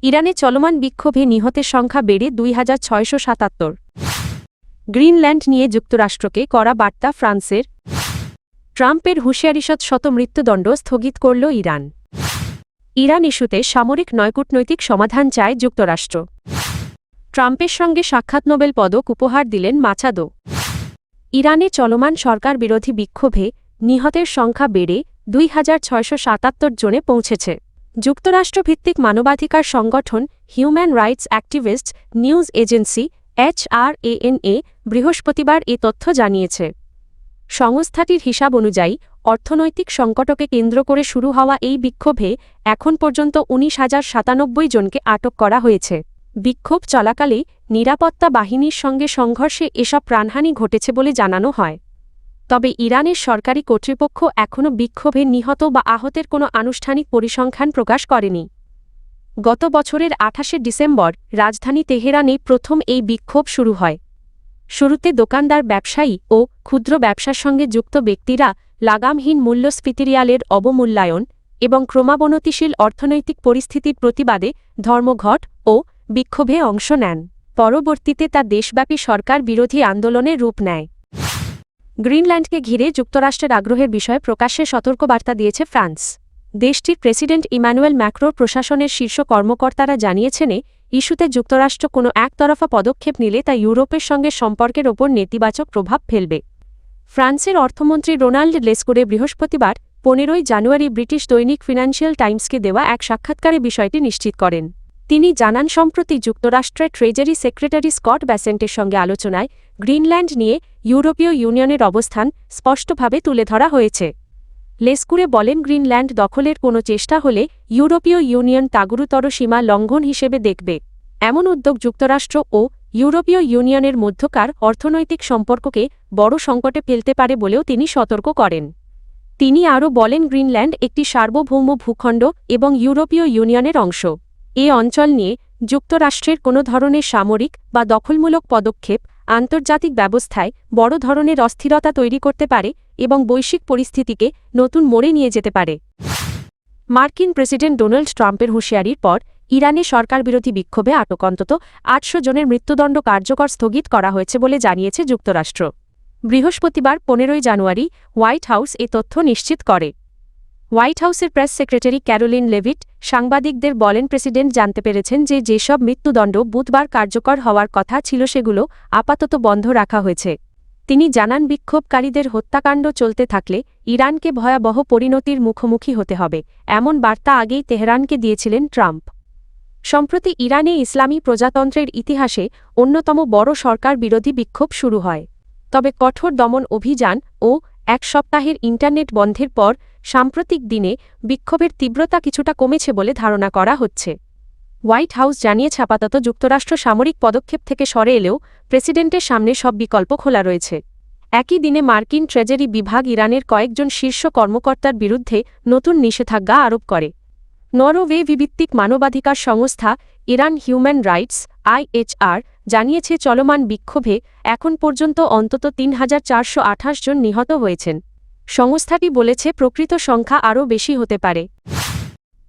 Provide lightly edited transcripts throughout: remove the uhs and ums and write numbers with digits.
ইরানে চলমান বিক্ষোভে নিহতের সংখ্যা বেড়ে ২,৬৭৭। গ্রিনল্যান্ড নিয়ে যুক্তরাষ্ট্রকে কড়া বার্তা ফ্রান্সের। ট্রাম্পের হুঁশিয়ারিসৎ শত মৃত্যুদণ্ড স্থগিত করল ইরান। ইরান ইস্যুতে সামরিক নয় কূটনৈতিক সমাধান চায় যুক্তরাষ্ট্র। ট্রাম্পের সঙ্গে সাক্ষাৎ, নোবেল পদক উপহার দিলেন মাচাদো। ইরানে চলমান সরকার বিরোধী বিক্ষোভে নিহতের সংখ্যা বেড়ে ২,৬৭৭ জনে পৌঁছেছে। যুক্তরাষ্ট্রভিত্তিক মানবাধিকার সংগঠন human rights activists news agency HRANA বৃহস্পতিবার এ তথ্য জানিয়েছে। সংস্থাটির হিসাব অনুযায়ী অর্থনৈতিক সংকটকে কেন্দ্র করে শুরু হওয়া এই বিক্ষোভে এখন পর্যন্ত ১৯,০৯৭ জনকে আটক করা হয়েছে। বিক্ষোভ চলাকালে নিরাপত্তা বাহিনীর সঙ্গে সংঘর্ষে এসব প্রাণহানি ঘটেছে বলে জানানো হয়। তবে ইরানের সরকারি কর্তৃপক্ষ এখনও বিক্ষোভে নিহত বা আহতের কোনো আনুষ্ঠানিক পরিসংখ্যান প্রকাশ করেনি। গত বছরের ২৮শে ডিসেম্বর রাজধানী তেহরানে প্রথম এই বিক্ষোভ শুরু হয়। শুরুতে দোকানদার, ব্যবসায়ী ও ক্ষুদ্র ব্যবসার সঙ্গে যুক্ত ব্যক্তিরা লাগামহীন মূল্যস্ফীতিরিয়ালের অবমূল্যায়ন এবং ক্রমাবনতিশীল অর্থনৈতিক পরিস্থিতির প্রতিবাদে ধর্মঘট ও বিক্ষোভে অংশ নেন। পরবর্তীতে তা দেশব্যাপী সরকার বিরোধী আন্দোলনের রূপ নেয়। গ্রিনল্যান্ডকে ঘিরে যুক্তরাষ্ট্রের আগ্রহের বিষয়ে প্রকাশ্যে সতর্কবার্তা দিয়েছে ফ্রান্স। দেশটির প্রেসিডেন্ট ইমানুয়েল ম্যাক্রোর প্রশাসনের শীর্ষ কর্মকর্তারা জানিয়েছেন, ইস্যুতে যুক্তরাষ্ট্র কোনো একতরফা পদক্ষেপ নিলে তা ইউরোপের সঙ্গে সম্পর্কের ওপর নেতিবাচক প্রভাব ফেলবে। ফ্রান্সের অর্থমন্ত্রী রোনাল্ড লেস্কুরে বৃহস্পতিবার ১৫ই জানুয়ারি ব্রিটিশ দৈনিক ফিনান্সিয়াল টাইমসকে দেওয়া এক সাক্ষাৎকারে বিষয়টি নিশ্চিত করেন। তিনি জানান, সম্প্রতি যুক্তরাষ্ট্রের ট্রেজারি সেক্রেটারি স্কট ব্যাসেন্টের সঙ্গে আলোচনায় গ্রিনল্যান্ড নিয়ে ইউরোপীয় ইউনিয়নের অবস্থান স্পষ্টভাবে তুলে ধরা হয়েছে। লেস্কুরে বলেন, গ্রিনল্যান্ড দখলের কোনো চেষ্টা হলে ইউরোপীয় ইউনিয়ন তা গুরুতর সীমা লঙ্ঘন হিসেবে দেখবে। এমন উদ্যোগ যুক্তরাষ্ট্র ও ইউরোপীয় ইউনিয়নের মধ্যকার অর্থনৈতিক সম্পর্ককে বড় সংকটে ফেলতে পারে বলেও তিনি সতর্ক করেন। তিনি আরও বলেন, গ্রিনল্যান্ড একটি সার্বভৌম ভূখণ্ড এবং ইউরোপীয় ইউনিয়নের অংশ। এ অঞ্চল নিয়ে যুক্তরাষ্ট্রের কোনো ধরনের সামরিক বা দখলমূলক পদক্ষেপ আন্তর্জাতিক ব্যবস্থায় বড় ধরনের অস্থিরতা তৈরি করতে পারে এবং বৈশ্বিক পরিস্থিতিকে নতুন মোড়ে নিয়ে যেতে পারে। মার্কিন প্রেসিডেন্ট ডোনাল্ড ট্রাম্পের হুঁশিয়ারির পর ইরানে সরকারবিরোধী বিক্ষোভে আটক অন্তত ৮০০ জনের মৃত্যুদণ্ড কার্যকর স্থগিত করা হয়েছে বলে জানিয়েছে যুক্তরাষ্ট্র। বৃহস্পতিবার ১৫ই জানুয়ারি হোয়াইট হাউস এ তথ্য নিশ্চিত করে। হোয়াইট হাউসের প্রেস সেক্রেটারি ক্যারোলিন লেভিট সাংবাদিকদের বলেন, প্রেসিডেন্ট জানতে পেরেছেন যে যেসব মৃত্যুদণ্ড বুধবার কার্যকর হওয়ার কথা ছিল সেগুলো আপাতত বন্ধ রাখা হয়েছে। তিনি জানান, বিক্ষোভকারীদের হত্যাকাণ্ড চলতে থাকলে ইরানকে ভয়াবহ পরিণতির মুখোমুখি হতে হবে, এমন বার্তা আগেই তেহরানকে দিয়েছিলেন ট্রাম্প। সম্প্রতি ইরানে ইসলামী প্রজাতন্ত্রের ইতিহাসে অন্যতম বড় সরকার বিরোধী বিক্ষোভ শুরু হয়। তবে কঠোর দমন অভিযান ও এক সপ্তাহের ইন্টারনেট বন্ধের পর সাম্প্রতিক দিনে বিক্ষোভের তীব্রতা কিছুটা কমেছে বলে ধারণা করা হচ্ছে। হোয়াইট হাউস জানিয়েছে, আপাতত যুক্তরাষ্ট্র সামরিক পদক্ষেপ থেকে সরে এলেও প্রেসিডেন্টের সামনে সব বিকল্প খোলা রয়েছে। একই দিনে মার্কিন ট্রেজারি বিভাগ ইরানের কয়েকজন শীর্ষ কর্মকর্তার বিরুদ্ধে নতুন নিষেধাজ্ঞা আরোপ করে। নরওয়ে ভিত্তিক মানবাধিকার সংস্থা ইরান হিউম্যান রাইটস IHR জানিয়েছে, চলমান বিক্ষোভে এখন পর্যন্ত অন্তত ৩,৪২৮ জন নিহত হয়েছেন। সংস্থাটি বলেছে, প্রকৃত সংখ্যা আরও বেশি হতে পারে।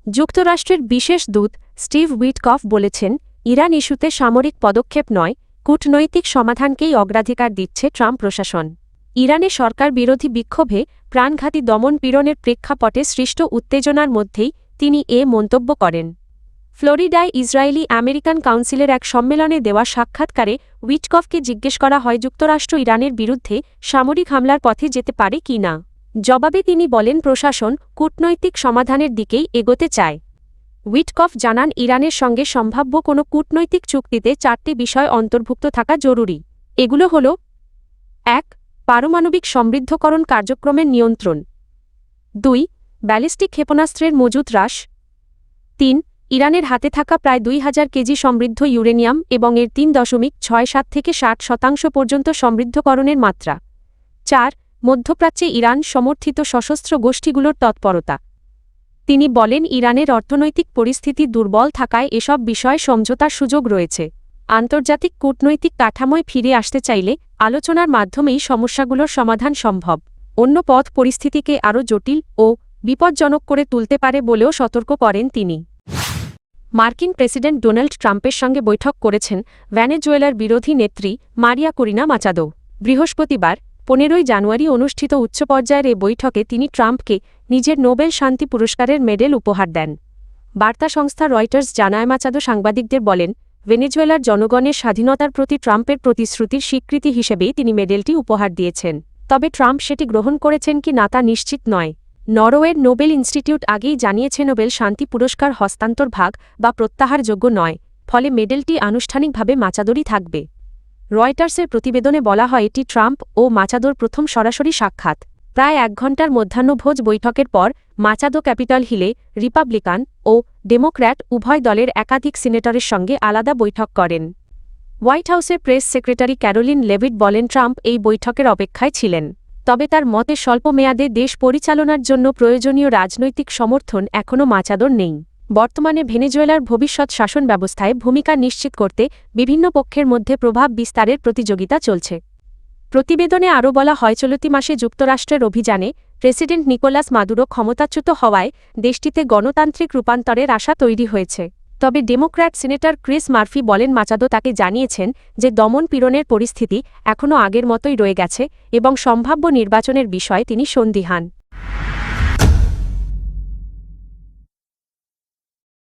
যুক্তরাষ্ট্রের বিশেষ দূত স্টিভ উইটকফ বলেছেন, ইরান ইস্যুতে সামরিক পদক্ষেপ নয়, কূটনৈতিক সমাধানকেই অগ্রাধিকার দিচ্ছে ট্রাম্প প্রশাসন। ইরানে সরকার বিরোধী বিক্ষোভে প্রাণঘাতী দমন পীড়নের প্রেক্ষাপটে সৃষ্ট উত্তেজনার মধ্যেই তিনি এ মন্তব্য করেন। ফ্লোরিডায় ইসরায়েলি আমেরিকান কাউন্সিলের এক সম্মেলনে দেওয়া সাক্ষাৎকারে উইটকফকে জিজ্ঞেস করা হয়, যুক্তরাষ্ট্র ইরানের বিরুদ্ধে সামরিক হামলার পথে যেতে পারে কি না। জবাবে তিনি বলেন, প্রশাসন কূটনৈতিক সমাধানের দিকেই এগোতে চায়। উইটকফ জানান, ইরানের সঙ্গে সম্ভাব্য কোনো কূটনৈতিক চুক্তিতে ৪টি বিষয় অন্তর্ভুক্ত থাকা জরুরি। এগুলো হল: ১. পারমাণবিক সমৃদ্ধকরণ কার্যক্রমের নিয়ন্ত্রণ। ২. ব্যালিস্টিক ক্ষেপণাস্ত্রের মজুত হ্রাস। ৩. ইরানের হাতে থাকা প্রায় ২,০০০ কেজি সমৃদ্ধ ইউরেনিয়াম এবং এর ৩.৬৭ থেকে ৬০% পর্যন্ত সমৃদ্ধকরণের মাত্রা। ৪. মধ্যপ্রাচ্যে ইরান সমর্থিত সশস্ত্র গোষ্ঠীগুলোর তৎপরতা। তিনি বলেন, ইরানের অর্থনৈতিক পরিস্থিতি দুর্বল থাকায় এসব বিষয়ে সমঝোতার সুযোগ রয়েছে। আন্তর্জাতিক কূটনৈতিক কাঠামোয় ফিরে আসতে চাইলে আলোচনার মাধ্যমেই সমস্যাগুলোর সমাধান সম্ভব। অন্য পথ পরিস্থিতিকে আরও জটিল ও বিপজ্জনক করে তুলতে পারে বলেও সতর্ক করেন তিনি। মার্কিন প্রেসিডেন্ট ডোনাল্ড ট্রাম্পের সঙ্গে বৈঠক করেছেন ভেনেজুয়েলার বিরোধী নেত্রী মারিয়া করিনা মাচাদো। বৃহস্পতিবার 15 জানুয়ারি অনুষ্ঠিত উচ্চ পর্যায়ের এ বৈঠকে তিনি ট্রাম্পকে নিজের নোবেল শান্তি পুরস্কারের মেডেল উপহার দেন। বার্তা সংস্থা রয়টার্স জানায় মাচাদো সাংবাদিকদের বলেন, ভেনেজুয়েলার জনগণের স্বাধীনতার প্রতি ট্রাম্পের প্রতিশ্রুতির স্বীকৃতি হিসেবেই তিনি মেডেলটি উপহার দিয়েছেন। তবে ট্রাম্প সেটি গ্রহণ করেছেন কি না তা নিশ্চিত নয়। নরওয়ের নোবেল ইনস্টিটিউট আগেই জানিয়েছে নোবেল শান্তি পুরস্কার হস্তান্তর ভাগ বা প্রত্যাহারযোগ্য নয়, ফলে মেডেলটি আনুষ্ঠানিকভাবে মাচাদোরই থাকবে। রয়টার্সের প্রতিবেদনে বলা হয় এটি ট্রাম্প ও মাচাদোর প্রথম সরাসরি সাক্ষাৎ। প্রায় 1 ঘণ্টার মধ্যাহ্নভোজ বৈঠকের পর মাচাদো ক্যাপিটল হিলে রিপাবলিকান ও ডেমোক্র্যাট উভয় দলের একাধিক সিনেটরের সঙ্গে আলাদা বৈঠক করেন। হোয়াইট হাউসের প্রেস সেক্রেটারি ক্যারোলিন লেভিট বলেন ট্রাম্প এই বৈঠকের অপেক্ষায় ছিলেন। তবে তার মতে স্বল্প মেয়াদে দেশ পরিচালনার জন্য প্রয়োজনীয় রাজনৈতিক সমর্থন এখনও মাচাদোর নেই। বর্তমানে ভেনেজুয়েলার ভবিষ্যৎ শাসন ব্যবস্থায় ভূমিকা নিশ্চিত করতে বিভিন্ন পক্ষের মধ্যে প্রভাব বিস্তারের প্রতিযোগিতা চলছে। প্রতিবেদনে আরও বলা হয় চলতি মাসে যুক্তরাষ্ট্রের অভিযানে প্রেসিডেন্ট নিকোলাস মাদুরো ক্ষমতাচ্যুত হওয়ায় দেশটিতে গণতান্ত্রিক রূপান্তরের আশা তৈরি হয়েছে। তবে ডেমোক্র্যাট সিনেটর ক্রিস মার্ফি বলেন মাচাদো তাকে জানিয়েছেন যে দমন পীড়নের পরিস্থিতি এখনও আগের মতোই রয়ে গেছে এবং সম্ভাব্য নির্বাচনের বিষয়ে তিনি সন্দিহান।